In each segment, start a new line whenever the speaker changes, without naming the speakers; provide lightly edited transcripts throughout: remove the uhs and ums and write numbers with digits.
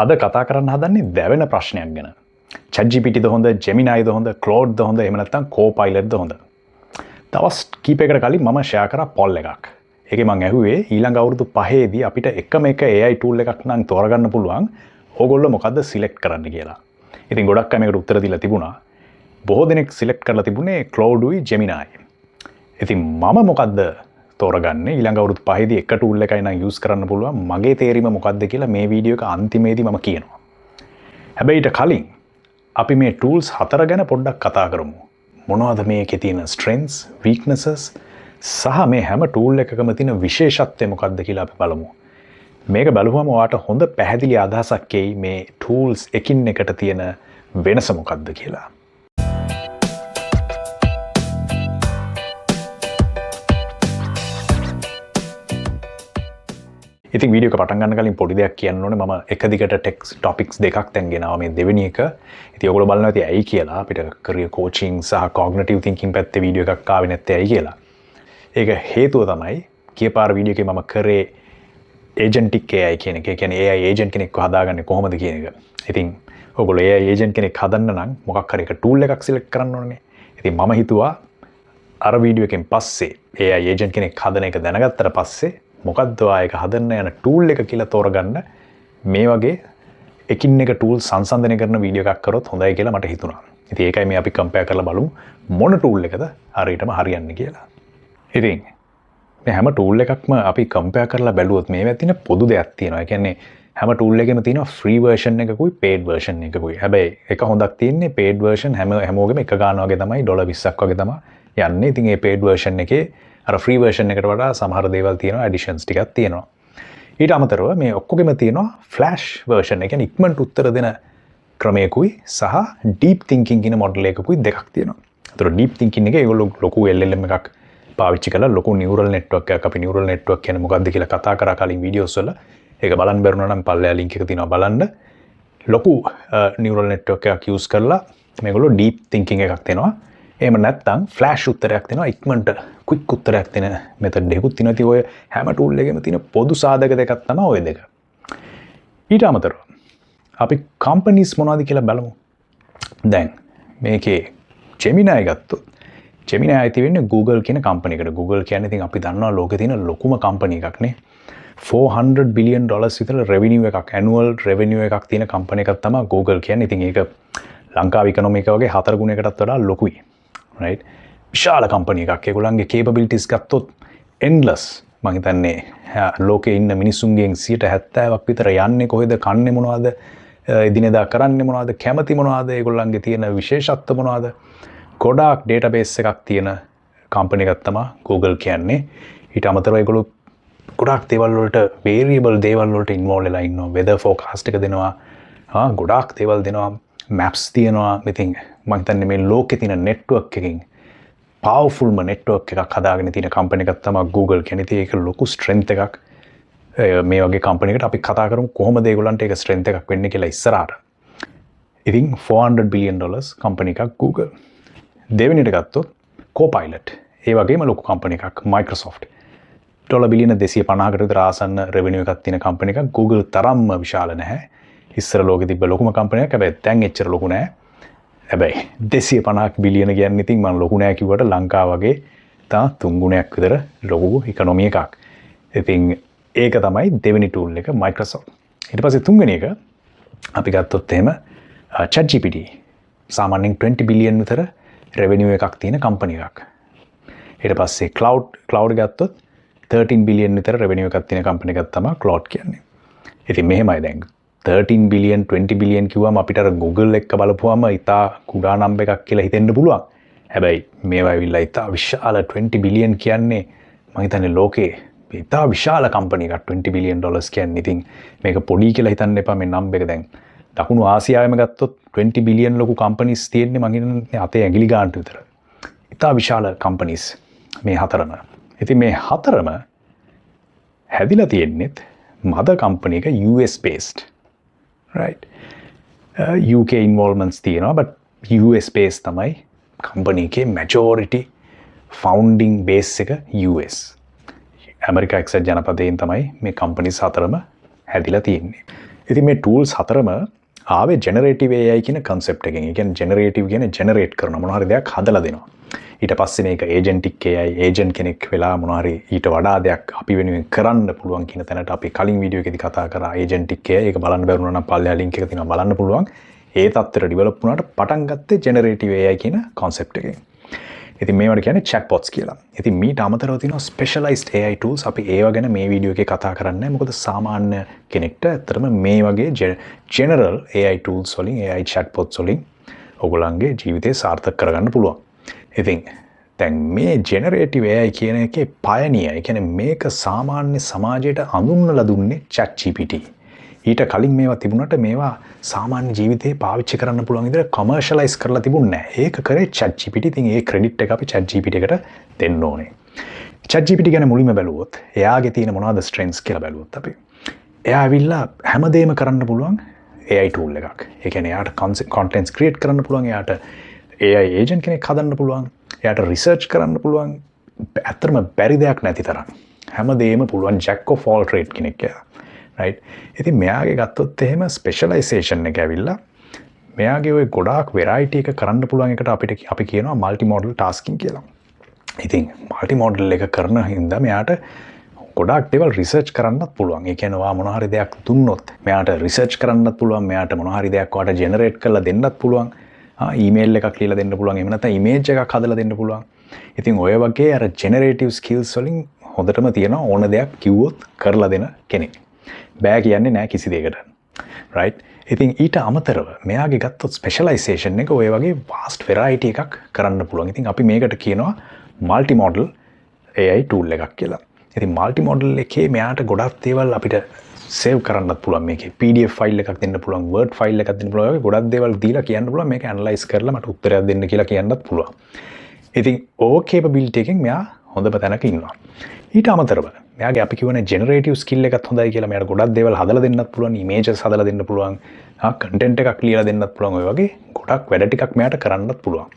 අද කතා කරන්න හදන්නේ දැවෙන ප්‍රශ්නයක් ගැන. ChatGPT ද හොඳ, Gemini ද හොඳ, Claude ද හොඳ, එහෙම නැත්නම් Copilot ද හොඳ? දවස් කීපයකට කලින් මම ෂෙයා කරා පොල් එකක්. ඒකේ මම ඇහුවේ ඊළඟ අවුරුදු 5ේදී අපිට එකම එක AI tool එකක් නම් තෝරගන්න පුළුවන්. ඕගොල්ලෝ මොකද්ද select කරන්න කියලා. ඉතින් ගොඩක් අය මේකට උත්තර දීලා තිබුණා. බොහෝ දෙනෙක් select කරලා තිබුණේ Claude උයි Gemini. ඉතින් මම මොකද්ද තෝරගන්නේ? ඊළඟ අවුරුදු 5ේදී එක tool එකයි නම් use කරන්න පුළුවන්. මගේ තේරීම මොකද්ද කියලා මේ වීඩියෝ එක අන්තිමේදී මම කියනවා. හැබැයි ඊට කලින් අපි මේ tools 4 ගැන පොඩ්ඩක් කතා කරමු. මොනවද මේකේ තියෙන strengths, weaknesses සහ මේ හැම tool එකකම තියෙන විශේෂත්වය මොකක්ද කියලා අපි බලමු. මේක බලුවම ඔයාට හොඳ පැහැදිලි අදහසක් එයි මේ tools එකින් එකට තියෙන වෙනස මොකක්ද කියලා. ඉතින් වීඩියෝ එක පටන් ගන්න කලින් පොඩි දෙයක් කියන්න ඕනේ. මම එක දිගට ටෙක්ස් ටොපික්ස් දෙකක් දැන් ගෙනාවා. මේ දෙවෙනි එක ඉතින් ඔයගොල්ලෝ බලනවා ඉතින් ඇයි කියලා අපිට career coaching සහ cognitive thinking පැත්තේ වීඩියෝ එකක් ආවේ නැත්තේ ඇයි කියලා. ඒක හේතුව තමයි කීපාර වීඩියෝ එකේ මම කරේ agentic AI කියන එක. ඒ කියන්නේ AI agent කෙනෙක්ව හදාගන්නේ කොහොමද කියන එක. ඉතින් ඔයගොල්ලෝ AI agent කෙනෙක් හදන්න නම් මොකක් හරි එක tool එකක් select කරන්න ඕනේ. ඉතින් මම හිතුවා අර වීඩියෝ එකෙන් පස්සේ AI agent කෙනෙක් හදන එක දැනගත්තට පස්සේ මොකද්ද ආයක හදන්න යන tool එක කියලා තෝරගන්න මේ වගේ එකින් එක tool සංසන්දනය කරන වීඩියෝ එකක් කරොත් හොඳයි කියලා මට හිතුණා. ඉතින් ඒකයි මේ අපි compare කරලා බලමු මොන tool එකද හරියටම හරියන්නේ කියලා. ඉතින් මේ හැම tool එකක්ම අපි compare කරලා බැලුවොත් මේවා තියෙන පොදු දෙයක් තියෙනවා. ඒ කියන්නේ හැම tool එකෙම තියෙනවා free version එකකුයි paid version එකකුයි. හැබැයි එක හොඳක් තියෙන්නේ paid version හැමෝගෙම එක ගාන වගේ තමයි $20ක් වගේ තමයි යන්නේ. ඉතින් මේ paid version එකේ අර free version එකට වඩා සමහර දේවල් තියෙනවා, additions ටිකක් තියෙනවා. ඊට අමතරව මේ ඔක්කොගෙම තියෙනවා flash version එක. කියන්නේ ඉක්මනට උත්තර දෙන ක්‍රමයකුයි සහ deep thinking කියන මොඩල් එකකුයි දෙකක් තියෙනවා. ඒතර deep thinking එකේ ඒගොල්ලෝ ලොකු LLM එකක් පාවිච්චි කරලා ලොකු neural network එකක් අපි neural network කියන්නේ මොකක්ද කියලා කතා කරා කලින් වීඩියෝස් වල. ඒක බලන්න බැරුණා නම් පල්ලෙහා link එක තියෙනවා බලන්න. ලොකු neural network එකක් use කරලා මේගොල්ලෝ deep thinking එකක් දෙනවා. එහෙම නැත්නම් ෆ්ලෑෂ් උත්තරයක් දෙනවා, ඉක්මනට ක්වික් උත්තරයක් දෙන මෙතඩ් එකකුත් තියෙනවා. ඉතින් ඔය හැම ටූල් එකෙම තියෙන පොදු සාධක දෙකක් තමයි ඔය දෙක. ඊට අමතරව අපි කම්පනීස් මොනවද කියලා බලමු. දැන් මේකේ Gemini ගත්තොත් Gemini අයිති වෙන්නේ Google කියන කම්පැනි එකට. Google කියන්නේ ඉතින් අපි දන්නවා ලෝකේ තියෙන ලොකුම කම්පැනි එකක් නේ. $400 billion විතර revenue එකක්, annual revenue එකක් තියෙන කම්පැනි එකක් තමයි Google කියන්නේ. ඉතින් ඒක ලංකාවේ ඉකොනොමි එක වගේ 4 ගුණයකටත් වඩා ලොකුයි. right විශාල කම්පැනි එකක්. ඒගොල්ලන්ගේ capabilities ගත්තොත් endless. මම හිතන්නේ ලෝකේ ඉන්න මිනිසුන්ගෙන් 70%ක් විතර යන්නේ කොහෙද, කන්නේ මොනවද, එදිනෙදා කරන්නේ මොනවද, කැමති මොනවද, ඒගොල්ලන්ගේ තියෙන විශේෂත්ව මොනවද, ගොඩාක් database එකක් තියෙන කම්පැනි එකක් තමයි Google කියන්නේ. ඊට අමතරව ඒගොල්ලෝ ගොඩාක් දේවල් වලට variable දේවල් වලට involve වෙලා ඉන්නවා. weather forecast එක දෙනවා. ගොඩාක් දේවල් දෙනවා. maps තියෙනවා. ඉතින් මම හිතන්නේ මේ ලෝකේ තියෙන network එකකින් powerfulම network එකක් හදාගෙන තියෙන කම්පැනි එකක් තමයි Google කියන්නේ. ඉතින් ඒක ලොකු strength එකක්. මේ වගේ කම්පැනි එකකට අපි කතා කරමු කොහොමද ඒගොල්ලන්ට ඒක strength එකක් වෙන්නේ කියලා ඉස්සරහට. ඉතින් $400 billion කම්පැනි එකක් Google. දෙවෙනිට ගත්තොත් Copilot. ඒ වගේම ලොකු කම්පැනි එකක් Microsoft. $250 billion විතර ආසන්න revenue එකක් තියෙන කම්පැනි එකක්. Google තරම්ම විශාල නැහැ. ඉස්සර ලෝකෙ තිබ්බ ලොකුම කම්පැනි එකක්. හැබැයි දැන් එච්චර ලොකු නෑ. හැබැයි 250 බිලියන කියන්නේ ඉතින් මම ලොකු නෑ කිව්වට ලංකාව වගේ තා 3 ගුණයක් විතර ලොකු ඉකොනොමි එකක්. ඉතින් ඒක තමයි දෙවෙනි ටූල් එක Microsoft. ඊට පස්සේ තුන්වෙනි එක අපි ගත්තොත් එහෙම ChatGPT. සාමාන්‍යයෙන් 20 බිලියන් විතර revenue එකක් තියෙන කම්පැනි එකක්. ඊට පස්සේ cloud ගත්තොත් 13 බිලියන් විතර revenue එකක් තියෙන කම්පැනි එකක් තමයි Claude කියන්නේ. ඉතින් මෙහෙමයි දැන් 13 බිලියන් 20 බිලියන් කිව්වම අපිට අර Google එක බලපුවම ඉතා කුඩා නම්බර් එකක් කියලා හිතෙන්න පුළුවන්. හැබැයි මේවා ඇවිල්ලා ඉතා විශාල 20 බිලියන් කියන්නේ මම හිතන්නේ ලෝකේ ඉතා විශාල කම්පැනි එකක් 20 බිලියන් ඩොලර්ස් කියන්නේ. ඉතින් මේක පොඩි කියලා හිතන්න එපා මේ නම්බර් එක. දැන් දකුණු ආසියාවෙම ගත්තොත් 20 බිලියන් ලොකු කම්පැනිස් තියෙන්නේ මම හිතන්නේ අතේ ඇඟිලි ගන්නට විතර. ඉතා විශාල කම්පැනිස් මේ හතරම. ඉතින් මේ හතරම හැදිලා තියෙන්නේ මදර් කම්පැනි එක US based. right UK involvements තියෙනවා but US based තමයි company එකේ majority founding base එක US. ඇමරිකා එක්සත් ජනපදයෙන් තමයි මේ companies හතරම හැදිලා තියෙන්නේ. ඉතින් මේ ටූල්ස් හතරම ආවේ ජෙනරේටිව් AI කියන concept එකෙන්. ඒ කියන්නේ ජෙනරේටිව් කියන්නේ ජෙනරේට් කරන මොන හරි දෙයක් හදලා දෙනවා. ඊට පස්සේ මේක ඒජන්ටික් AI ඒජන්ට් කෙනෙක් වෙලා මොන හරි ඊට වඩා දෙයක් අපි වෙනුවෙන් කරන්න පුළුවන් කියන තැනට අපි කලින් වීඩියෝ එකේදී කතා කරා ඒජන්ටික් AI. ඒක බලන්න බැරුණා නම් පල්ලෙහා link එක තියෙනවා බලන්න පුළුවන්. ඒ තත්ත්වයට ඩෙවලොප් වුණාට පටන් ගත්තේ ජෙනරේටිව් AI කියන concept එකෙන්. ඉතින් මේවට කියන්නේ chatbots කියලා. ඉතින් මීට අමතරව තියෙනවා specialized AI tools. අපි ඒවා ගැන මේ වීඩියෝ එකේ කතා කරන්නේ නැහැ. මොකද සාමාන්‍ය කෙනෙක්ට ඇත්තටම මේ වගේ general AI tools වලින් AI chatbots වලින් ඔයගොල්ලන්ගේ ජීවිතේ සාර්ථක කරගන්න පුළුවන්. ඉතින් දැන් මේ generative AI කියන එකේ pioneer, ඒ කියන්නේ මේක සාමාන්‍ය සමාජයට අඳුන්වලා දුන්නේ ChatGPT. ඊට කලින් මේවා තිබුණාට මේවා සාමාන්‍ය ජීවිතේ පාවිච්චි කරන්න පුළුවන් විදිහට commercialize කරලා තිබුණේ නැහැ. ඒක කරේ ChatGPT. ඉතින් ඒ credit එක අපි ChatGPT එකට දෙන්න ඕනේ. ChatGPT ගැන මුලින්ම බැලුවොත් එයාගේ තියෙන මොනවද strengths කියලා බැලුවොත් අපි. එයා ඇවිල්ලා හැමදේම කරන්න පුළුවන් AI tool එකක්. ඒ කියන්නේ එයාට contents create කරන්න පුළුවන්, එයාට AI agent කෙනෙක් හදන්න පුළුවන්, එයාට research කරන්න පුළුවන්. ඇත්තටම බැරි දෙයක් නැති තරම්. හැමදේම පුළුවන් jack of all trade කෙනෙක් එයා. right. ඉතින් මෙයාගේ ගත්තොත් එහෙම ස්පෙෂලයිසේෂන් එක ඇවිල්ලා මෙයාගේ ওই ගොඩාක් වෙරයිටි එක කරන්න පුළුවන් එකට අපි කියනවා মাল্টি මොඩල් ටාස්කින් කියලා. ඉතින් মাল্টি මොඩල් එක කරන හින්දා මෙයාට ගොඩාක් දේවල් රිසර්ච් කරන්නත් පුළුවන්. ඒ කියන්නේ ඔයා මොන හරි දෙයක් දුන්නොත් මෙයාට රිසර්ච් කරන්නත් පුළුවන්. මෙයාට මොන හරි දෙයක් ඔයාට ජෙනරේට් කරලා දෙන්නත් පුළුවන්. ඊමේල් එකක් ලියලා දෙන්න පුළුවන්. එහෙම නැත්නම් ඉමේජ් එකක් හදලා දෙන්න පුළුවන්. ඉතින් ඔය වගේ අර ජෙනරේටිව් ස්කිල්ස් වලින් හොඳටම තියෙන ඕන දෙයක් කිව්වොත් කරලා දෙන කෙනෙක්. බෑ කියන්නේ නෑ කිසි දෙයකට. right. ඉතින් ඊට අමතරව මෙයාගේ ගත්තොත් ස්පෙෂලයිසේෂන් එක ඔය වගේ vast variety එකක් කරන්න පුළුවන්. ඉතින් අපි මේකට කියනවා multi model AI tool එකක් කියලා. ඉතින් multi model එකේ මෙයාට ගොඩක් දේවල් අපිට save කරන්නත් පුළුවන්. මේකේ PDF file එකක් දෙන්න පුළුවන්, Word file එකක් දෙන්න පුළුවන්. ගොඩක් දේවල් දීලා කියන්න පුළුවන් මේක analyze කරලා මට උත්තරයක් දෙන්න කියලා කියන්නත් පුළුවන්. ඉතින් ඕ capability එකෙන් මෙයා හොඳම තැනක ඉන්නවා. ඊට අමතරව මෙයාගේ අපි කියවනේ ජෙනරේටිව් ස්කිල් එකත් හොඳයි කියලා. මෙයාට ගොඩක් දේවල් හදලා දෙන්නත් පුළුවන්, ඉමේජස් හදලා දෙන්න පුළුවන්, කන්ටෙන්ට් එකක් ලියලා දෙන්නත් පුළුවන්. ඔය වගේ ගොඩක් වැඩ ටිකක් මෙයාට කරන්නත් පුළුවන්.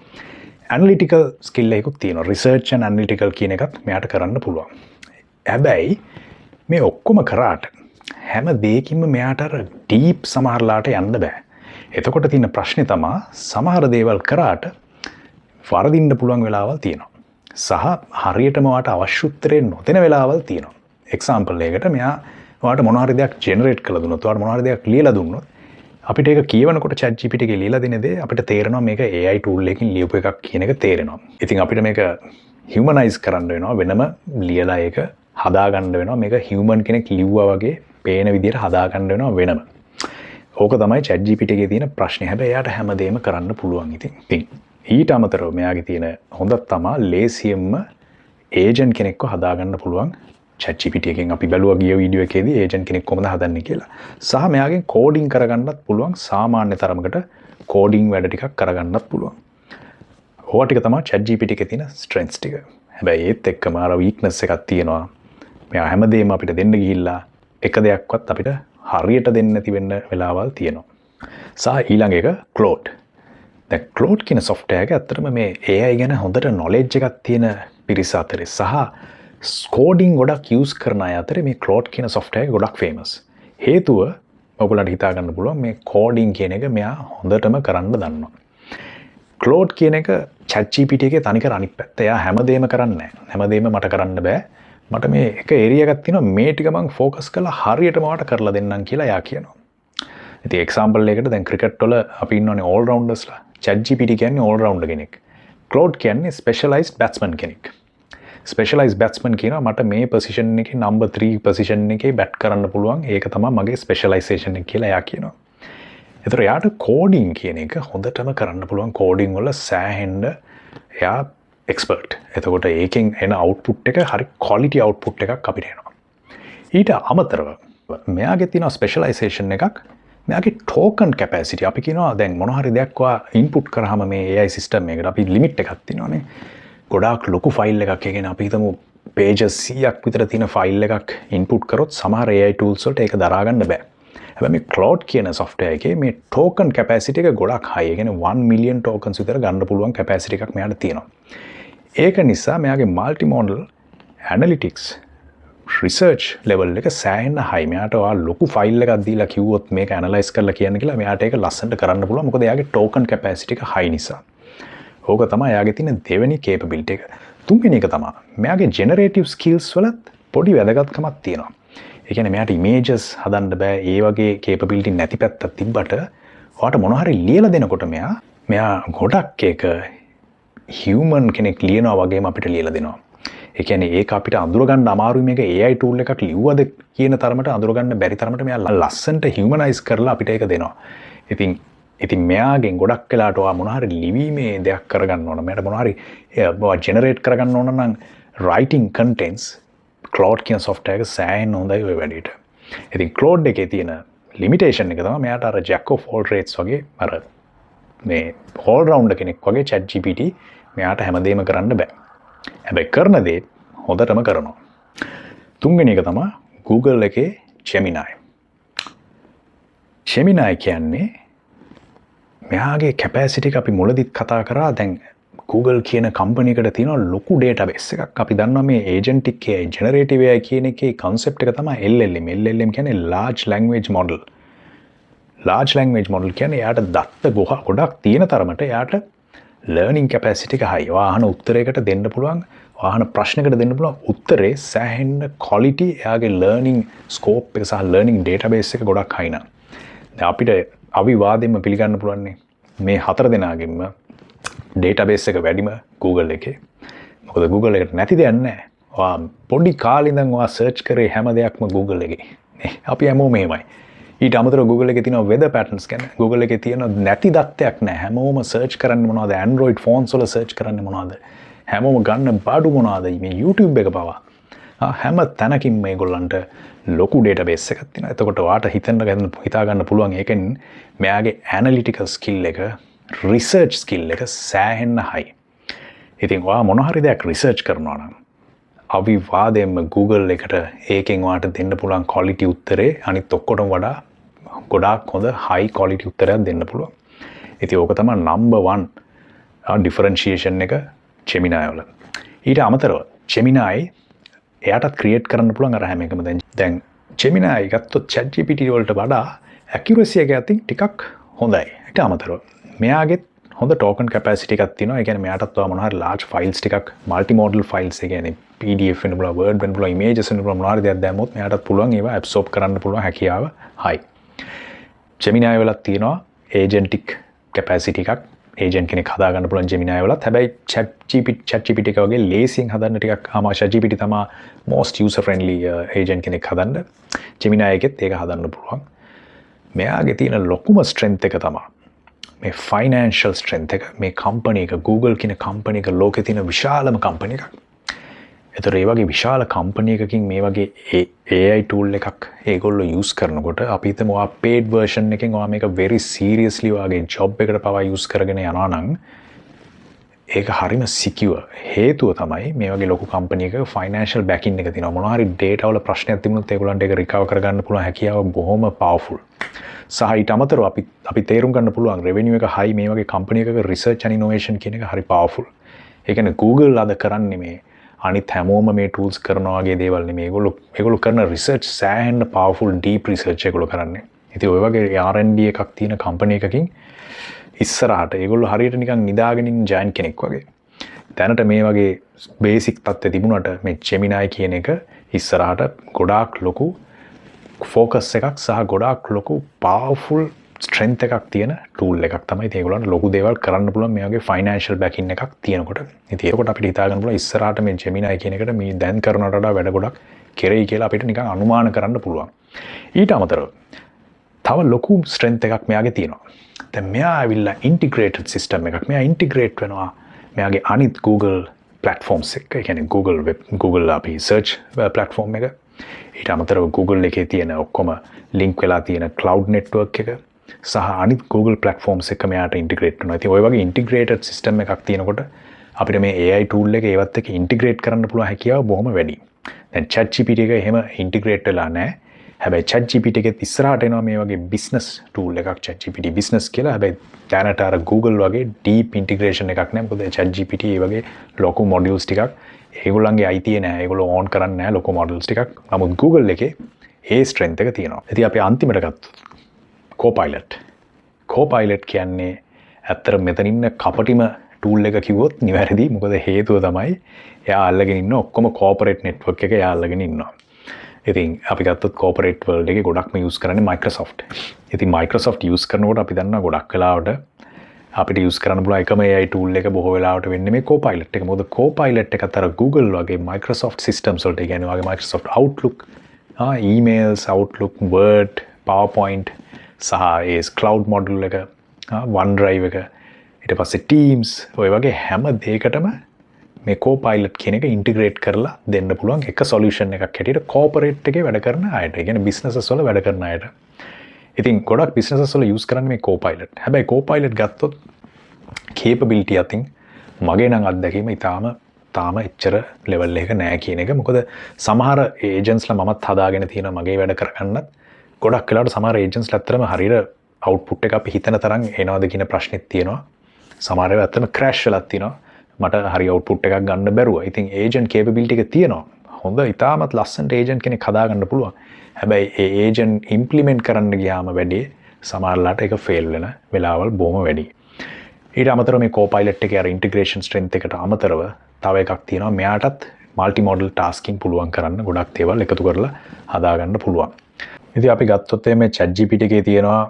ඇනලිටිකල් ස්කිල් එකකුත් තියෙනවා. රිසර්ච් ඇන්ඩ් ඇනලිටිකල් කියන එකත් මෙයාට කරන්න පුළුවන්. හැබැයි මේ ඔක්කොම කරාට හැම දෙයකින්ම මෙයාට අර ඩීප් සමහරලාට යන්න බෑ. එතකොට තියෙන ප්‍රශ්නේ තමයි සමහර දේවල් කරාට වරදින්න පුළුවන් වෙලාවල් තියෙනවා. සහ හරියටම වාට අවශ්‍ය උත්තරේ නොදෙන වෙලාවල් තියෙනවා. එක්සැම්පල් එකකට මෙයා වාට මොන හරි දෙයක් ජෙනරේට් කරලා දුන්නොත්, වාට මොන හරි දෙයක් ලියලා දුන්නොත් අපිට ඒක කියවනකොට ChatGPT එකේ ලියලා දෙන දේ අපිට තේරෙනවා මේක AI tool එකකින් ලියපු එකක් කියන එක තේරෙනවා. ඉතින් අපිට මේක humanize කරන්න වෙනවා, වෙනම ලියලා ඒක හදාගන්න වෙනවා. මේක human කෙනෙක් ලිව්වා වගේ පේන විදිහට හදාගන්න වෙනවා වෙනම. ඕක තමයි ChatGPT එකේ තියෙන ප්‍රශ්නේ. හැබැයි එයාට හැමදේම කරන්න පුළුවන්. ඉතින් ඊට අමතරව මෙයාගේ තියෙන හොඳක් තමා ලේසියෙන්ම ඒජන්ට් කෙනෙක්ව හදාගන්න පුළුවන් ChatGPT එකෙන්. අපි බැලුවා ගිය වීඩියෝ එකේදී ඒජන්ට් කෙනෙක් කොහොමද හදන්නේ කියලා. සහ මෙයාගෙන් කෝඩින් කරගන්නත් පුළුවන්. සාමාන්‍ය තරමකට කෝඩින් වැඩ ටිකක් කරගන්නත් පුළුවන්. ඕවා ටික තමයි ChatGPT එකේ තියෙන ස්ට්‍රෙන්ත්ස් ටික. හැබැයි ඒත් එක්කම අර වීක්නස් එකක් තියෙනවා. මෙයා හැමදේම අපිට දෙන්න ගිහිල්ලා එක දෙයක්වත් අපිට හරියට දෙන්න නැති වෙන්න වෙලාවල් තියෙනවා. සහ ඊළඟ එක Claude. දැන් Claude කියන software එක ඇත්තටම මේ AI ගැන හොඳට knowledge එකක් තියෙන පිරිස අතරේ සහ coding ගොඩක් use කරන අය අතරේ මේ Claude කියන software එක ගොඩක් famous. හේතුව ඔයගොල්ලන්ට හිතා ගන්න පුළුවන් මේ coding කියන එක මෙයා හොඳටම කරන්න දන්නවා. Claude කියන එක ChatGPT එකේ තනිකර අනිත් පැත්ත. එයා හැමදේම කරන්නේ නැහැ. හැමදේම මට කරන්න බෑ. මට මේ එක ඒරියා එකක් තියෙනවා, මේ ටික මම ફોකස් කරලා හරියටම වට කරලා දෙන්නම් කියලා එයා කියනවා. ඉතින් එක්සැම්පල් එකකට දැන් ක්‍රිකට් වල අපි ඉන්නෝනේ all roundersලා. ChatGPT කියන්නේ all rounder කෙනෙක්. Claude කියන්නේ specialized batsman කෙනෙක්. specialized batsman කියනවා මට මේ position එකේ number 3 position එකේ bat කරන්න පුළුවන්. ඒක තමයි මගේ specialization එක කියලා එයා කියනවා. ඒතර එයාට coding කියන එක හොඳටම කරන්න පුළුවන්. coding වල සෑහෙන්න එයා expert. එතකොට ඒකෙන් එන output එක හරි quality output එකක් අපිට එනවා. ඊට අමතරව මෙයාගේ තියෙන specialization එකක් මෙයාගේ token capacity. අපි කියනවා දැන් මොන හරි දෙයක් ඔයා input කරාම මේ AI system එකකට අපි limit එකක් තියෙනවානේ. ගොඩාක් ලොකු ෆයිල් එකක්. ඒ කියන්නේ අපි හිතමු pages 100ක් විතර තියෙන ෆයිල් එකක් input කරොත් සමහර AI tools වලට ඒක දරා ගන්න බෑ. හැබැයි මේ Claude කියන software එකේ මේ token capacity එක ගොඩක් high. ඒ කියන්නේ 1 million tokens විතර ගන්න පුළුවන් capacity එකක් මෙයාට තියෙනවා. ඒක නිසා මෙයාගේ multimodal analytics රිසර්ච් ලෙවල් එක සෑහෙන්න හයි. මෙයාට ඔයා ලොකු ෆයිල් එකක් දීලා කිව්වොත් මේක ඇනලයිස් කරලා කියන්න කියලා මෙයාට ඒක ලස්සනට කරන්න පුළුවන්. මොකද එයාගේ ටෝකන් කැපැසිටි එක හයි නිසා. ඕක තමයි එයාගේ තියෙන දෙවෙනි කේපබිලිටි එක. තුන්වෙනි එක තමයි මෙයාගේ ජෙනරේටිව් ස්කිල්ස් වලත් පොඩි වැදගත්කමක් තියෙනවා. ඒ කියන්නේ මෙයාට ඉමේජස් හදන්න බෑ. ඒ වගේ කේපබිලිටි නැති පැත්තක් තිබ්බට ඔයාට මොන හරි ලියලා දෙනකොට මෙයා ගොඩක් ඒක හියුමන් කෙනෙක් ලියනවා වගේම අපිට ලියලා දෙනවා. ඒ කියන්නේ ඒක අපිට අඳුරගන්න අමාරුයි මේක AI tool එකක් ලිව්වද කියන තරමට අඳුරගන්න බැරි තරමට මෙයා ලස්සනට හියුමනයිස් කරලා අපිට ඒක දෙනවා. ඉතින් මෙයාගෙන් ගොඩක් වෙලාට ඔයා මොන හරි ලිවීමේ දෙයක් කරගන්න ඕන. මෙයාට මොන හරි ජෙනරේට් කරගන්න ඕන නම් writing contents Claude කියන software එක සෑහෙන හොඳයි ඔය වැඩේට. ඉතින් Claude එකේ තියෙන limitation එක තමයි මෙයාට අර jack of all trades වගේ අර මේ all rounder කෙනෙක් වගේ ChatGPT මෙයාට හැමදේම කරන්න බෑ. හැබැයි කරන දේ හොඳටම කරනවා. තුන්වෙනි එක තමයි Google එකේ Gemini. Gemini කියන්නේ මෙයාගේ කැපැසිටි එක අපි මුලදිත් කතා කරා. දැන් Google කියන කම්පැනි එකට තියෙන ලොකු database එකක්. අපි දන්නවා මේ agentic AI generative AI කියන එකේ concept එක තමයි LLM. LLM කියන්නේ large language model. large language model කියන්නේ එයාට දත්ත ගොඩක් තියෙන තරමට එයාට learning capacity එක high. වාහන උත්තරයකට දෙන්න පුළුවන්, වාහන ප්‍රශ්නයකට දෙන්න පුළුවන් උත්තරේ සෑහෙන quality එයාගේ learning scope එක සහ learning database එක ගොඩක් high නා. දැන් අපිට අවිවාදයෙන්ම පිළිගන්න පුළුවන් මේ හතර දෙනාගෙන්ම database එක වැඩිම Google එකේ. මොකද Google එකට නැති දෙයක් නැහැ. ඔයා පොඩි කාලේ ඉඳන් ඔයා search කරේ හැම දෙයක්ම Google එකේ. අපි හැමෝම එහෙමයි. ඊට අමතරව Google එකේ තියෙන weather patterns ගැන Google එකේ තියෙන නැති දත්තයක් නැහැ. හැමෝම search කරන්නේ මොනවද? Android phones වල search කරන්නේ මොනවද? හැමෝම ගන්න බඩු මොනවද? මේ YouTube එක පවා. හැම තැනකින් මේගොල්ලන්ට ලොකු database එකක් තියෙනවා. එතකොට ඔයාට හිතා ගන්න පුළුවන් ඒකෙන් මෙයාගේ analytical skill එක, research skill එක සෑහෙන්න high. ඉතින් ඔයා මොන හරි දෙයක් research කරනවා නම් අවිවාදයෙන්ම Google එකට ඒකෙන් ඔයාට දෙන්න පුළුවන් quality උත්තරේ අනිත් ඔක්කොටම වඩා ගොඩාක් හොඳ high quality උත්තරයක් දෙන්න පුළුවන්. ඉතින් ඕක තමයි number 1 differentiation එක Gemini වල. ඊට අමතරව Gemini එයාටත් create කරන්න පුළුවන් අර හැම එකම දැන් Gemini ගත්තොත් ChatGPT වලට වඩා accuracy එක අතින් ටිකක් හොඳයි. ඊට අමතරව මෙයාගෙත් හොඳ token capacity එකක් තියෙනවා. ඒ කියන්නේ මෙයාටත් ඔයා මොනවා හරි large files ටිකක් multimodal files ඒ කියන්නේ PDF වෙන්න පුළුවන්, Word වෙන්න පුළුවන්, images වෙන්න පුළුවන් මොනවා හරි දෙයක් දැම්මොත් මෙයාටත් පුළුවන් ඒවා absorb කරන්න පුළුවන් හැකියාව high. Gemini වලත් තියෙනවා agentic capacity එකක්. agent කෙනෙක් හදා ගන්න පුළුවන් Gemini වලත්. හැබැයි ChatGPT එක වගේ ලේසියෙන් හදන්න ටිකක් අමාරුයි. ChatGPT තමයි most user friendly agent කෙනෙක් හදන්න. Gemini එකෙත් ඒක හදන්න පුළුවන්. මෙයාගේ තියෙන ලොකුම strength එක තමයි මේ financial strength එක. මේ company එක Google කියන company එක ලෝකේ තියෙන විශාලම company එකක්. ඒතර ඒ වගේ විශාල company එකකින් මේ වගේ AI tool එකක් ඒගොල්ලෝ use කරනකොට අපි හිතමු ඔයා paid version එකෙන් ඔයා මේක very seriously ඔයාගේ job එකට පවා use කරගෙන යනවා නම් ඒක හරිම secure. හේතුව තමයි මේ වගේ ලොකු company එකක financial backing එක තියෙනවා. මොනවා හරි data වල ප්‍රශ්නයක් තිබුණොත් ඒගොල්ලන්ට ඒක recover කරගන්න පුළුවන් හැකියාව බොහොම powerful. සහ ඊට අමතරව අපි තේරුම් ගන්න පුළුවන් revenue එක high මේ වගේ company එකක research and innovation කියන එක හරි powerful. ඒ කියන්නේ Google අද කරන්නේ මේ අනිත් හැමෝම මේ tools කරනවා වගේ දේවල් නෙමෙයි. ඒගොල්ලෝ කරන research සෑහෙන powerful deep research ඒගොල්ලෝ කරන්නේ. ඉතින් ඔය වගේ R&D එකක් තියෙන company එකකින් ඉස්සරහට ඒගොල්ලෝ හරියට නිකන් නිදාගෙන ඉන්න giant කෙනෙක් වගේ. දැනට මේ වගේ basic තත්ත්වෙ තිබුණාට මේ Gemini කියන එක ඉස්සරහට ගොඩාක් ලොකු focus එකක් සහ ගොඩාක් ලොකු powerful strength එකක් තියෙන tool එකක් තමයි. ඉතින් ඒගොල්ලන්ට ලොකු දේවල් කරන්න පුළුවන් මේ වගේ financial backing එකක් තියෙනකොට. ඉතින් ඒකට අපිට හිතා ගන්න පුළුවන් ඉස්සරහට මේ Gemini කියන එකට මේ දැන් කරනවට වඩා වැඩ ගොඩක් කෙරෙයි කියලා අපිට නිකන් අනුමාන කරන්න පුළුවන්. ඊට අමතරව තව ලොකු strength එකක් මෙයාගේ තියෙනවා. දැන් මෙයා ඇවිල්ලා integrated system එකක්. මෙයා integrate වෙනවා මෙයාගේ අනිත් Google platforms එක. ඒ කියන්නේ Google අපි search platform එක. ඊට අමතරව Google එකේ තියෙන ඔක්කොම link වෙලා තියෙන cloud network එක සහ අනිත් Google platforms එක මෙයාට integrate කරනවා. ඉතින් ওই වගේ integrated system එකක් තියෙනකොට අපිට මේ AI tool එක ඒවත් එක්ක integrate කරන්න පුළුවන් හැකියාව බොහොම වැඩි. දැන් ChatGPT එක එහෙම integrate වෙලා නැහැ. හැබැයි ChatGPT එකෙත් ඉස්සරහට එනවා මේ වගේ business tool එකක් ChatGPT business කියලා. හැබැයි දැනට අර Google වගේ deep integration එකක් නැහැ. මොකද ChatGPT ඒ වගේ ලොකු modules ටිකක් ඒගොල්ලන්ගේ අයිතිය නෑ ඒගොල්ලෝ ඕන් කරන්නේ නෑ ලොකු මොඩල්ස් ටිකක්. නමුත් Google එකේ ඒ ස්ට්‍රෙන්ත් එක තියෙනවා. ඉතින් අපි අන්තිමට ගත්තොත් කෝපයිලට් කියන්නේ ඇත්තට මෙතන ඉන්න කපටිම ටූල් එක කිව්වොත් නිවැරදි. මොකද හේතුව තමයි එයා අල්ලගෙන ඉන්න ඔක්කොම කෝපරේට් නෙට්වර්ක් එක එයා අල්ලගෙන ඉන්නවා. ඉතින් අපි ගත්තොත් කෝපරේට් වර්ල්ඩ් එකේ ගොඩක්ම යූස් කරන්නේ Microsoft. ඉතින් Microsoft යූස් කරනකොට අපි දන්නවා ගොඩක් වෙලාවට අපිට යූස් කරන්න පුළුවන් එකම AI tool එක බොහෝ වෙලාවට වෙන්නේ මේ Copilot එක. මොකද Copilot එකත් අර Google වගේ Microsoft systems වලට කියන්නේ වගේ Microsoft Outlook, emails, Outlook, Word, PowerPoint සහ ඒ cloud module එක, OneDrive එක, ඊට පස්සේ Teams ඔය වගේ හැම දෙයකටම මේ Copilot කියන එක ඉන්ටිග්‍රේට් කරලා දෙන්න පුළුවන් එක සොලියුෂන් එකක් හැටියට කෝපරේට් එකේ වැඩ කරන අයට. ඒ කියන්නේ බිස්නසස් වල වැඩ කරන අයට. ඉතින් ගොඩක් බිස්නසස් වල යූස් කරන්නේ මේ Copilot. හැබැයි Copilot ගත්තොත් capability අතින් මගේ නම් අත්දැකීම තාම එච්චර ලෙවල් එක නෑ කියන එක. මොකද සමහර ඒජන්ට්ස්ලා මමත් හදාගෙන තියෙනවා මගේ වැඩ කරගන්නත්. ගොඩක් වෙලාවට සමහර ඒජන්ට්ස්ලා ඇත්තටම හරියට අවුට්පුට් එක අපි හිතන තරම් එනවද කියන ප්‍රශ්නෙත් තියෙනවා. සමහර ඒවා ඇත්තටම ක්‍රෑෂ් වෙලත් තියෙනවා. මට හරි අවුට්පුට් එකක් ගන්න බැරුව. ඉතින් ඒජන්ට් capability එක තියෙනවා. හොඳ ඉතාමත් ලස්සනට ඒජන්ට් කෙනෙක් හදාගන්න පුළුවන්. හැබැයි ඒ ඒජන්ට් ඉම්ප්ලිමෙන්ට් කරන්න ගියාම වැඩි සමහරලාට ඒක ෆේල් වෙන වෙලාවල් බොහොම වැඩි. ඊට අමතරව මේ Copilot එකේ අර ඉන්ටිග්‍රේෂන් ස්ට්‍රෙන්ත් එකට අමතරව තව එකක් තියෙනවා. මෙයාටත් මල්ටි මොඩල් ටාස්කින් පුළුවන් කරන්න ගොඩක් දේවල් එකතු කරලා හදාගන්න පුළුවන්. ඉතින් අපි ගත්තොත් මේ ChatGPT එකේ තියෙනවා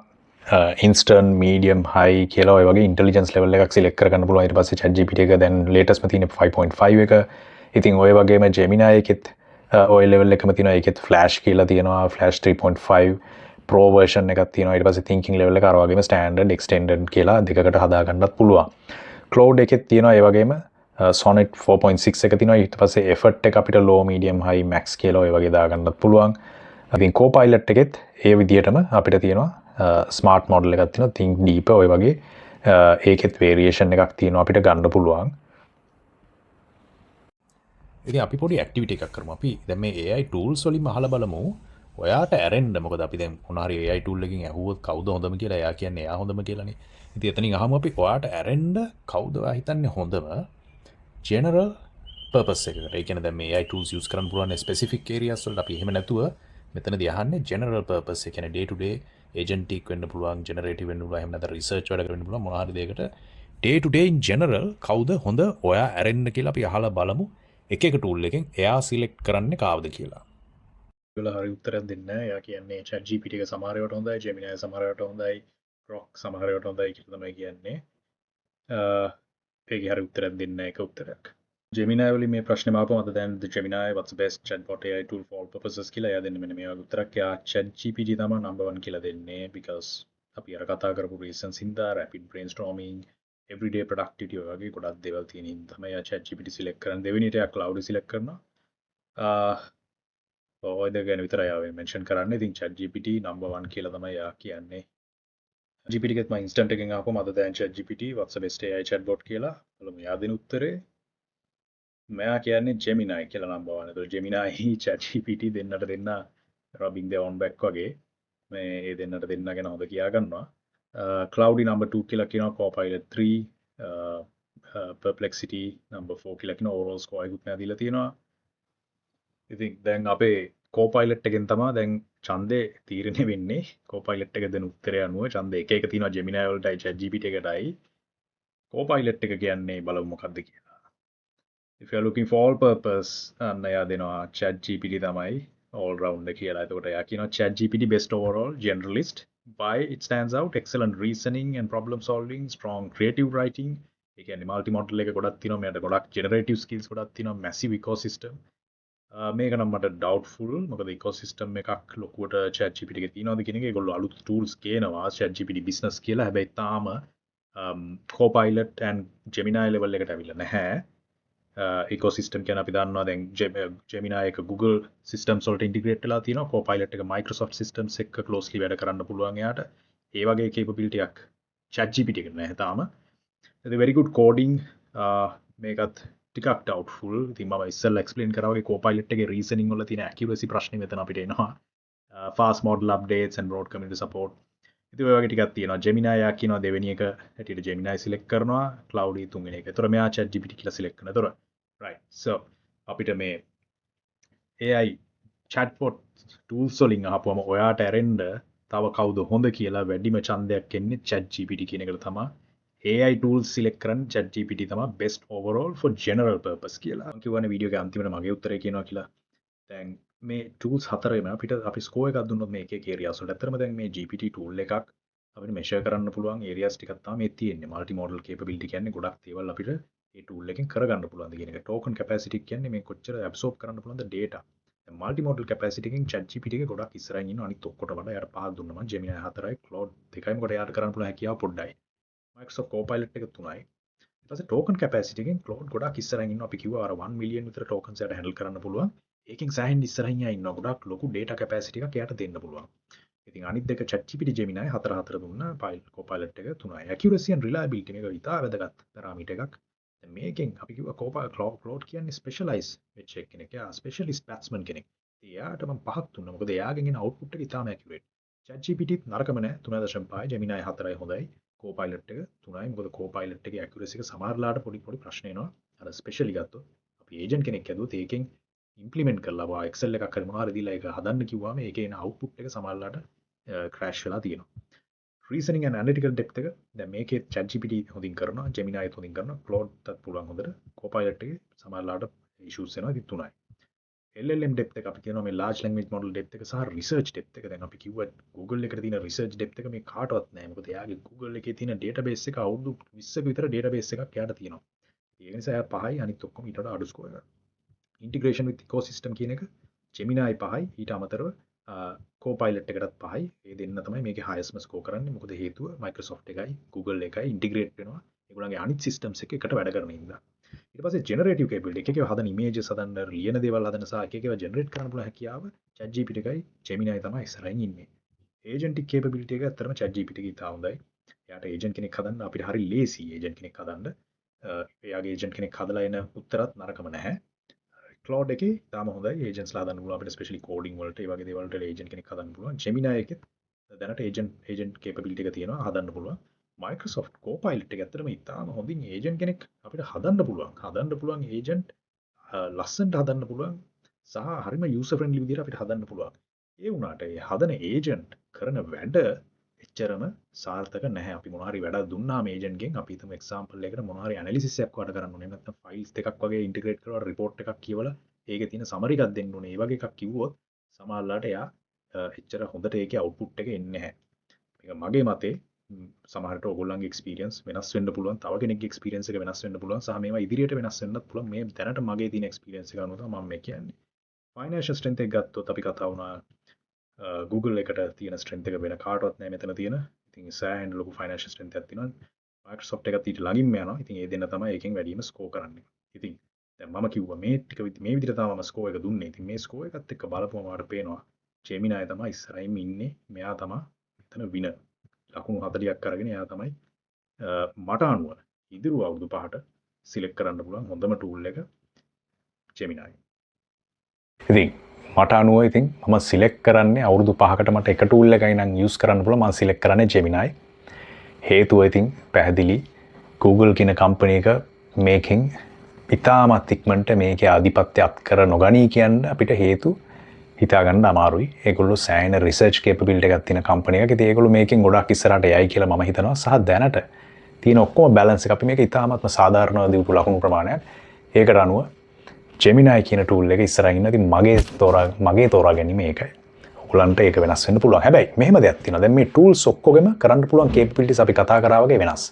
instant, medium, high කියලා ඔය වගේ intelligence level එකක් select කරගන්න පුළුවන්. ඊට පස්සේ ChatGPT එක දැන් latest ම තියෙන 5.5 එක. ඉතින් ඔය වගේම Gemini එකෙත් ඔය level එකම තියෙනවා. ඒකෙත් Flash කියලා තියෙනවා. Flash 3.5 Pro version එකක් තියෙනවා. ඊට පස්සේ thinking level එක අර වගේම standard, extended කියලා දෙකකට හදාගන්නත් පුළුවන්. Cloud එකෙත් තියෙනවා ඒ වගේම Sonnet 4.6 එක තියෙනවා. ඊට පස්සේ effort එක අපිට low, medium, high, max කියලා ඔය වගේ දාගන්නත් පුළුවන්. ඉතින් Copilot එකෙත් ඒ විදිහටම අපිට තියෙනවා ස්මාර්ට් මොඩල් එකක් තියෙනවා think deeper ඔය වගේ ඒකෙත් වේරියේෂන් එකක් තියෙනවා අපිට ගන්න පුළුවන්.
ඉතින් අපි පොඩි ඇක්ටිවිටි එකක් කරමු. අපි දැන් මේ AI tools වලින් අහලා බලමු. ඔයාට ඇරෙන්න මොකද අපි දැන් මොනාරි AI tool එකකින් ඇහුවොත් කවුද හොඳම කියලා එයා කියන්නේ එයා හොඳම කියලානේ. ඉතින් එතනින් අහමු අපි ඔයාට ඇරෙන්න කවුද ඔයා හිතන්නේ හොඳම general purpose එකකට. ඒ කියන්නේ දැන් මේ AI tools use කරන්න පුළුවන් specific areas වලට අපි එහෙම නැතුව මෙතනදී අහන්නේ general purpose එක කියන්නේ day to day agentic වෙන්න පුළුවන්, generative වෙන්න පුළුවන්, එහෙම නැත්නම් research වැඩ කරන්න පුළුවන් මොනවා හරි දෙයකට day to day in general කවුද හොඳ ඔයා ඇරෙන්න කියලා අපි අහලා බලමු. එක එක tool එකෙන් එයා select කරන්නේ කාවද කියලා.
ඒගොල්ලෝ හරි උත්තරයක් දෙන්නේ නැහැ. එයා කියන්නේ ChatGPT එක සමහර ඒවාට හොඳයි, Gemini සමහර ඒවාට හොඳයි, Grok සමහර ඒවාට හොඳයි කියලා තමයි කියන්නේ. ඒකේ හරි උත්තරයක් දෙන්නේ නැහැ එක උත්තරයක්. Gemini වලින් මේ ප්‍රශ්නේ මාපම අද දැන් the Gemini what's the best chatbot AI tool for all purposes කියලා එයා දෙන්නේ මෙන්න මේ වගේ උත්තරයක්. එයා ChatGPT තමයි number 1 කියලා දෙන්නේ because අපි අර කතා කරපු reasons හින්දා rapid brainstorming, everyday productivity ඔය වගේ ගොඩක් දේවල් තියෙන හින්දා තමයි එයා ChatGPT select කරන්නේ. දෙවෙනිට එයා cloud select කරනවා. ඔය දෙක ගැන විතරයි එයා mention කරන්නේ. ඉතින් ChatGPT number 1 කියලා තමයි එයා කියන්නේ. GPT එකත් මම instant එකෙන් ආපුවම අද දැන් ChatGPT what's the best AI chatbot කියලා බලමු. එයා දෙන උත්තරේ මෙයා කියන්නේ Gemini කියලා number 1. ඒතකොට Gemini ChatGPT දෙන්නට දෙන්න rubbing their own back වගේ මේ ඒ දෙන්නට දෙන්න ගැන හොඳ කියා ගන්නවා. Cloudy number 2 කියලා කියනවා, Copilot 3, Perplexity number 4 කියලා කියනවා. overall score එකකුත් මෙයා දීලා තියෙනවා. ඉතින් දැන් අපේ Copilot එකෙන් තමයි දැන් ඡන්දේ තීරණය වෙන්නේ. Copilot එක දෙන උත්තරය අනුව ඡන්ද එක එක තියෙනවා Gemini වලටයි ChatGPT එකටයි. Copilot එක කියන්නේ බලමු මොකක්ද කියලා. If you're looking for all purpose අන්න එයා දෙනවා ChatGPT තමයි all rounder කියලා. එතකොට එයා කියනවා ChatGPT best overall generalist. Why it stands out? Excellent reasoning and problem solving, strong creative writing. ඒ කියන්නේ multi model එක ගොඩක් තියෙනවා. මෙයාට ගොඩක් generative skills ගොඩක් තියෙනවා. massive ecosystem. මේක නම් මට doubtful. මොකද ecosystem එකක් ලොකුවට ChatGPT එකේ තියෙනවද කියන එක. ඒගොල්ලෝ අලුත් tools ගේනවා ChatGPT business කියලා. හැබැයි තාම Copilot and Gemini level එකට අවිල්ල නැහැ. ecosystem කියන අපි දන්නවා දැන් Gemini එක Google systems වලට integrate වෙලා තියෙනවා. Copilot එක Microsoft systems එක්ක closely වැඩ කරන්න පුළුවන් එයාට. ඒ වගේ capability එකක් ChatGPT එකට නැහැ තාම. The very good coding මේකත් ටිකක් doubtful. ඉතින් මම ඉස්සෙල්ලා explain කරා වගේ Copilot එකේ reasoning වල තියෙන accuracy ප්‍රශ්නේ මෙතන අපිට එනවා. Fast model updates and broad community support. ඉතින් ඔය වගේ ටිකක් තියෙනවා. Gemini යා කියනවා දෙවෙනි එක හැටියට Gemini select කරනවා. Cloudy තුන්වෙනි එක. ඒතර මෙයා ChatGPT කියලා select කරනවා. ඒතර right. So අපිට මේ AI chatbot tools වලින් ආපුවම ඔයාට ඇරෙන්න තව කවුද හොඳ කියලා වැඩිම ඡන්දයක් එන්නේ ChatGPT කියන එකට තමයි. AI tools select කරන්න ChatGPT තමයි best overall for general purpose කියලා. මම කියවනේ වීඩියෝ එකේ අන්තිමට මගේ උත්තරේ කියනවා කියලා. දැන් මේ tools හතරේම අපිට අපි score එකක් දුන්නොත් මේ එක එක areas වලට. ඇත්තටම දැන් මේ GPT tool එකක් අපිට measure කරන්න පුළුවන් areas ටිකක් තමයි මේ තියෙන්නේ. multi model capability කියන්නේ ගොඩක් දේවල් අපිට මේ tool එකෙන් කරගන්න පුළුවන්ද කියන එක. token capacity කියන්නේ මේ කොච්චර absorb කරන්න පුළුවන්ද data. දැන් multi model capacity එකෙන් ChatGPT එක ගොඩක් ඉස්සරහින් ඉන්නවා අනිත් ඔක්කොට වඩා. යාට පහක් දුන්නා මම Gemini 4යි Claude 2යි මොකට යාට කරන්න පුළුවන් හැකියාව පොඩ්ඩයි. Microsoft Copilot එක 3යි. ඊට පස්සේ token capacity එකෙන් Claude ගොඩක් ඉස්සරහින් ඉන්නවා. අපි කිව්වා අර 1 million විතර tokens යාට handle කරන්න පුළුවන්. ඒකෙන් සෑහෙන ඉස්සරහින් ඉන්නවා. ගොඩක් ලොකු data capacity එකක් යාට දෙන්න පුළුවන්. ඉතින් අනිත් දෙක ChatGPT Gemini 4 දුන්නා. Copilot එක 3යි. Accuracy and reliability මේක ඉතා වැදගත් parameter එකක්. දැන් මේකෙන් අපි කිව්වා Claude කියන්නේ specialize වෙච්ච කෙනෙක්. එයා specialist batsman කෙනෙක්. එයාට මම 5ක් දුන්නා. මොකද එයාගෙන් එන output එක ඉතාම accurate. ChatGPT නරකම නෑ 3.5. Gemini 4යි හොඳයි. Copilot එක 3යි. මොකද Copilot එකේ accuracy එක සමහරලාට පොඩි ප්‍රශ්න එනවා. අර specially ගත්තොත් අපි agent කෙනෙක් ඇදුවොත් ඒකෙන් implement කරලා වා Excel එකක් හරි මොනවා හරි දීලා ඒක හදන්න කිව්වම ඒකේ එන output එක සමහරලාට crash වෙලා තියෙනවා. Reasoning and analytical depth එක දැන් මේකේ ChatGPT හොඳින් කරනවා. Gemini එකත් හොඳින් කරනවා. Claude තත් පුළුවන් හොඳට. Copilot එකේ සමහරලාට issues එනවා. ඉතින් 3යි. LLM depth එක අපි කියනවා මේ large language model depth එක සහ research depth එක. දැන් අපි කිව්වා Google එකට තියෙන research depth එක මේ කාටවත් නැහැ. මොකද එයාගේ Google එකේ තියෙන database එක අවුරුදු 20ක විතර database එකක් එයාට තියෙනවා. ඒ නිසා එයා 5යි අනිත් ඔක්කොම ඊට වඩා අඩු score එකක්. Integration with ecosystem කියන එක Gemini 5යි ඊට අමතරව Copilot එකටත් 5යි. ඒ දෙන්න තමයි මේකේ highest score කරන්නේ. මොකද හේතුව Microsoft එකයි Google එකයි integrate වෙනවා. ඒගොල්ලන්ගේ අනිත් systems එක එකට වැඩ කරන හින්දා. ඊට පස්සේ generative capability එකේ හදන images හදන්න ලියන දේවල් හදන සහ එක එකව generate කරන්න පුළුවන් හැකියාව ChatGPT එකයි Gemini තමයි ඉස්සරහින් ඉන්නේ. agentic capability එක ඇත්තටම ChatGPT එකේ ඉතා හොඳයි. එයාට agent කෙනෙක් හදන්න අපිට හරි lazy agent කෙනෙක් හදන්න. එයාගේ agent කෙනෙක් හදලා එන උත්තරත් නරකම නැහැ. Claude එකේ තාම හොඳයි agents ලා හදන්න පුළුවන් අපිට especially coding වලට ඒ වගේ දේවල් වලට agent කෙනෙක් හදන්න පුළුවන්. Gemini එකේ දැනට agent capability එක තියෙනවා හදන්න පුළුවන්. Microsoft Copilot එක ඇත්තටම ඉතාම හොඳින් agent කෙනෙක් අපිට හදන්න පුළුවන් agent ලස්සනට හදන්න පුළුවන් සහ හරිම user friendly විදිහට අපිට හදන්න පුළුවන්. ඒ වුණාට ඒ හදන agent කරන වැඩ එච්චරම සාර්ථක නැහැ. අපි මොනවා හරි වැඩක් දුන්නාම agent ගෙන් අපි හිතමු example එකකට මොනවා හරි analysis එකක් වට කරන්න ඕනේ. නැත්නම් files දෙකක් වගේ integrate කරලා report එකක් කියවලා ඒකේ තියෙන summary එකක් දෙන්න ඕනේ. ඒ වගේ එකක් කිව්වොත් සමහරවිට එයා එච්චර හොඳට ඒකේ output එක එන්නේ නැහැ. මේක මගේ මතේ සමහරට ඔයගොල්ලන්ගේ experience වෙනස් වෙන්න පුළුවන්. තව කෙනෙක්ගේ experience එක වෙනස් වෙන්න පුළුවන්. සහ මේවා ඉදිරියට වෙනස් වෙන්නත් පුළුවන්. මේ දැනට මගේ තියෙන experience එක අනුව තමයි මම මේ කියන්නේ. Financial strength එක ගත්තොත් අපි කතා වුණා Google එකට තියෙන strength එක වෙන කාටවත් නැහැ මෙතන තියෙන. ඉතින් සෑහෙන ලොකු financial strength එකක් තියෙනවා. Microsoft එකත් ඊට ළඟින්ම යනවා. ඉතින් ඒ දෙන්න තමයි එකෙන් වැඩිම score කරන්නේ. ඉතින් දැන් මම කිව්වා මේ ටික මේ විදිහට තමයි මම score එක දුන්නේ. ඉතින් මේ score එකත් එක්ක බලපුවම මට පේනවා Gemini තමයි ඉස්සරහින්ම ඉන්නේ. මෙයා තමයි මෙතන winner. ලකුණු 40ක් අරගෙන එයා තමයි මට අනුව ඉදිරි අවුරුදු 5ට සිලෙක්ට් කරන්න පුළුවන් හොඳම ටූල් එක Gemini.
ඉතින් මට අනුව ඉතින් මම සිලෙක්ට් කරන්නේ අවුරුදු 5කට මට එක ටූල් එකයි නම් යූස් කරන්න පුළුවන්. මම සිලෙක්ට් කරන්නේ Gemini. හේතුව ඉතින් පැහැදිලි. Google කියන කම්පැනි එක මේකෙන් ඉතාමත් ඉක්මනට මේකේ ආධිපත්‍ය අත්කර නොගනී කියන්න අපිට හේතු හිතාගන්න අමාරුයි. ඒගොල්ලෝ සෑහෙන රිසර්ච් කේපබිලිටි එකක් තියෙන කම්පැනි එකක්. ඉතින් ඒගොල්ලෝ මේකෙන් ගොඩක් ඉස්සරහට යයි කියලා මම හිතනවා. සහ දැනට තියෙන ඔක්කොම බැලන්ස් එක අපි මේක ඉතාමත්ම සාධාරණව දීපු ලකුණු ප්‍රමාණයක්. ඒකට අනුව Gemini කියන ටූල් එක ඉස්සරහින් ඉන්න. ඉතින් මගේ තෝරා ගැනීම ඒකයි. ඔයගලන්ට ඒක වෙනස් වෙන්න පුළුවන්. හැබැයි මෙහෙම දෙයක් තියෙනවා. දැන් මේ ටූල්ස් ඔක්කොගෙම කරන්න පුළුවන් කේපබිලිටිස් අපි කතා කරා වගේ වෙනස්.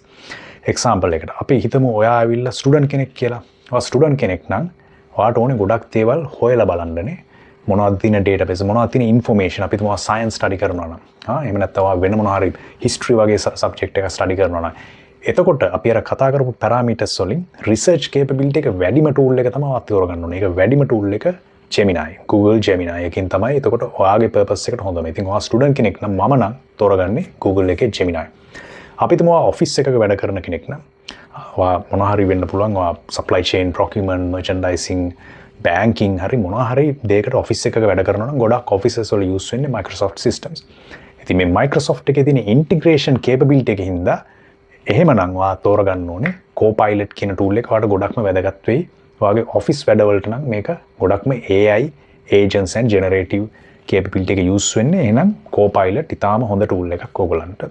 එක්සැම්පල් එකකට අපි හිතමු ඔයා ඇවිල්ලා ස්ටුඩන්ට් කෙනෙක් කියලා. ඔයා ස්ටුඩන්ට් කෙනෙක් නම් ඔයාට ඕනේ ගොඩක් දේවල් හොයලා බලන්නනේ. මොනවද තියෙන database මොනවද තියෙන information අපි තුමා science study කරනවා නම් එහෙම නැත්නම් වෙන මොනවා හරි history වගේ subject එකක් study කරනවා නම් එතකොට අපි අර කතා කරපු parameters වලින් research capability එක වැඩිම tool එක තමයි අපි තෝරගන්න ඕනේ. ඒක වැඩිම tool එක Gemini, Google Gemini එකකින් තමයි එතකොට ඔයාගේ purpose එකට හොඳම. ඉතින් ඔයා student කෙනෙක් නම් මම නම් තෝරගන්නේ Google එකේ Gemini. අපි තුමා office එකක වැඩ කරන කෙනෙක් නම් ඔයා මොනවා හරි වෙන්න පුළුවන්. ඔයා supply chain, procurement, merchandising banking හරි මොනවා හරි දෙයකට office එකක වැඩ කරනවා නම් ගොඩක් offices වල use වෙන්නේ Microsoft systems. ඉතින් මේ Microsoft එකේ තියෙන integration capability එකකින් හින්දා එහෙමනම් ඔයා තෝරගන්න ඕනේ Copilot කියන tool එක. ඔයාලට ගොඩක්ම වැදගත් වෙයි
වගේ ඔෆිස් වැඩවලට නම් මේක ගොඩක්ම AI agents and generative capability එක use වෙන්නේ. එහෙනම් Copilot ඉතාම හොඳ tool එකක් ඕගොල්ලන්ට.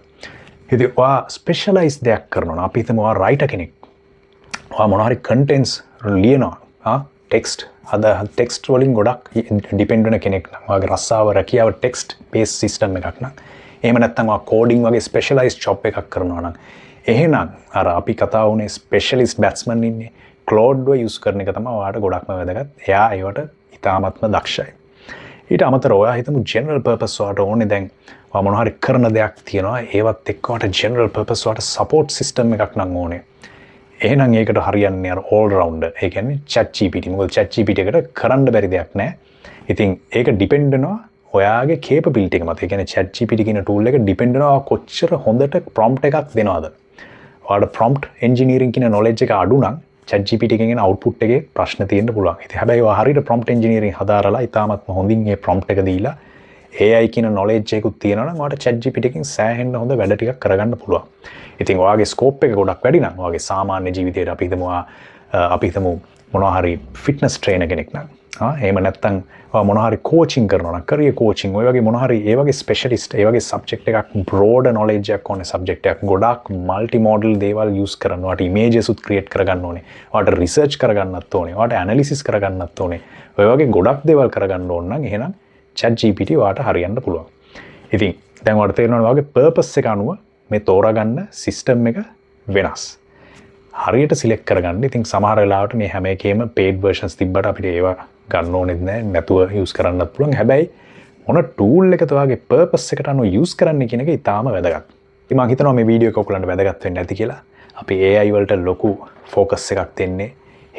ඉතින් ඔයා ස්පෙෂලායිස් දෙයක් කරනවා නම් අපි හිතමු ඔයා රයිටර් කෙනෙක්. ඔයා මොනවා හරි contents ලියනවා. ටෙක්ස්ට් අද ටෙක්ස්ට් වලින් ගොඩක් ඩිපෙන්ඩ් වෙන කෙනෙක් නම් ඔයාගේ රස්සාව රැකියාව ටෙක්ස්ට් බේස් සිස්ටම් එකක් නම් එහෙම නැත්නම් ඔයා කෝඩින් වගේ ස්පෙෂලායිස්ඩ් ජොබ් එකක් කරනවා නම් එහෙනම් අර අපි කතා වුණේ ස්පෙෂලිස්ට් බැට්ස්මන් ඉන්නේ ක්ලෝඩ්ව යූස් කරන එක තමයි ඔයාට ගොඩක්ම වැදගත්. එයා ඒවට ඉතාමත්ම දක්ෂයි. ඊට අමතරව ඔයා හිතමු ජෙනරල් පර්පස් වලට ඕනේ දැන් ඔයා මොනවා හරි කරන දෙයක් තියෙනවා ඒවත් එක්ක ඔයාට ජෙනරල් පර්පස් වලට සපෝට් සිස්ටම් එකක් නම් ඕනේ. එහෙනම් ඒකට හරියන්නේ අර all rounder. ඒ කියන්නේ chat GPT. මොකද chat GPT එකට කරන්න බැරි දෙයක් නැහැ. ඉතින් ඒක ඩිපෙන්ඩ් වෙනවා ඔයාගේ capability එක මත. ඒ කියන්නේ chat GPT කියන tool එක ඩිපෙන්ඩ් වෙනවා කොච්චර හොඳට prompt එකක් දෙනවද. ඔයාට prompt engineering කියන knowledge එක අඩු නම් chat GPT එකෙන් එන output එකේ ප්‍රශ්න තියෙන්න පුළුවන්. ඉතින් හැබැයි ඔයා හරියට prompt engineering හදාරලා ඉතාමත්ම හොඳින් මේ prompt එක දීලා AI කියන knowledge එකකුත් තියෙනවා නම් ඔයාට chat GPT එකෙන් සෑහෙන්න හොඳ වැඩ ටිකක් කරගන්න පුළුවන්. ඉතින් ඔයාගේ ස්කෝප් එක ගොඩක් වැඩි නම් ඔයාගේ සාමාන්‍ය ජීවිතේට අපි හිතමු මොනවා හරි ෆිට්නස් ට්‍රේනර් කෙනෙක් නම් එහෙම නැත්නම් ඔයා මොනවා හරි කෝචින් කරනවා නම් කරියර් කෝචින් ඔය වගේ මොනවා හරි ඒ වගේ ස්පෙෂලිස්ට් ඒ වගේ සබ්ජෙක්ට් එකක් බ්‍රෝඩර් knowledge එකක් ඕනේ සබ්ජෙක්ට් එකක් ගොඩක් මල්ටි මොඩල් දේවල් යූස් කරනවා ඔයාට ඉමේජස් උත් ක්‍රියේට් කරගන්න ඕනේ ඔයාට රිසර්ච් කරගන්නත් ඕනේ ඔයාට ඇනලිසිස් කරගන්නත් ඕනේ ඔය වගේ ගොඩක් දේවල් කරගන්න ඕන නම් එහෙනම් chat GPT ඔයාට හරියන්න පුළුවන්. ඉතින් දැන් ඔයාලට තේරෙනවා වගේ පර්පස් එක අනුව මේ තෝරාගන්න සිස්ටම් එක වෙනස්. හරියට සිලෙක්ට් කරගන්න. ඉතින් සමහර වෙලාවට මේ හැම එකේම paid versions තිබ්බට අපිට ඒවා ගන්න ඕනෙත් නැහැ. නැතුව use කරන්නත් පුළුවන්. හැබැයි මොන tool එකද ඔයාගේ purpose එකට අනුව use කරන්න කියන එක ඉතාම වැදගත්. ඉතින් මම හිතනවා මේ වීඩියෝ එක ඔයගලන්ට වැදගත් වෙන්න ඇති කියලා. අපි AI වලට ලොකු focus එකක් දෙන්නේ.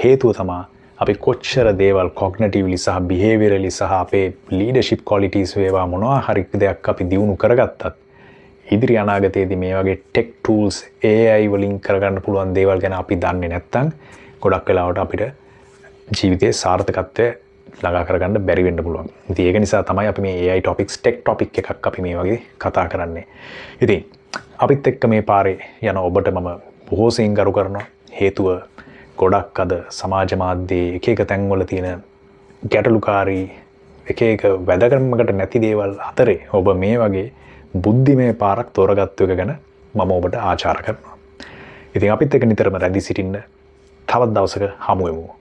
හේතුව තමයි අපි කොච්චර දේවල් cognitively සහ behaviorally සහ අපේ leadership qualities වේවා මොනවා හරි දෙයක් අපි දියුණු කරගත්තත් ඉදිරි අනාගතයේදී මේ වගේ tech tools AI වලින් කරගන්න පුළුවන් දේවල් ගැන අපි දන්නේ නැත්නම් ගොඩක් වෙලාවට අපිට ජීවිතයේ සාර්ථකත්වය ළඟා කරගන්න බැරි වෙන්න පුළුවන්. ඉතින් ඒක නිසා තමයි අපි මේ AI topics tech topic එකක් අපි මේ වගේ කතා කරන්නේ. ඉතින් අපිත් එක්ක මේ පාරේ යන ඔබට මම බොහෝ සෙයින් ගරු කරනවා. හේතුව ගොඩක් අද සමාජ මාධ්‍යයේ එක තැන්වල තියෙන ගැටලුකාරී එක වැදගත්කමකට නැති දේවල් අතරේ ඔබ මේ වගේ බුද්ධිමය පාරක් තෝරගත්තු එක ගැන මම ඔබට ආචාර කරනවා. ඉතින් අපිත් එක්ක නිතරම රැඳී සිටින්න තවත් දවසක හමු වෙමු.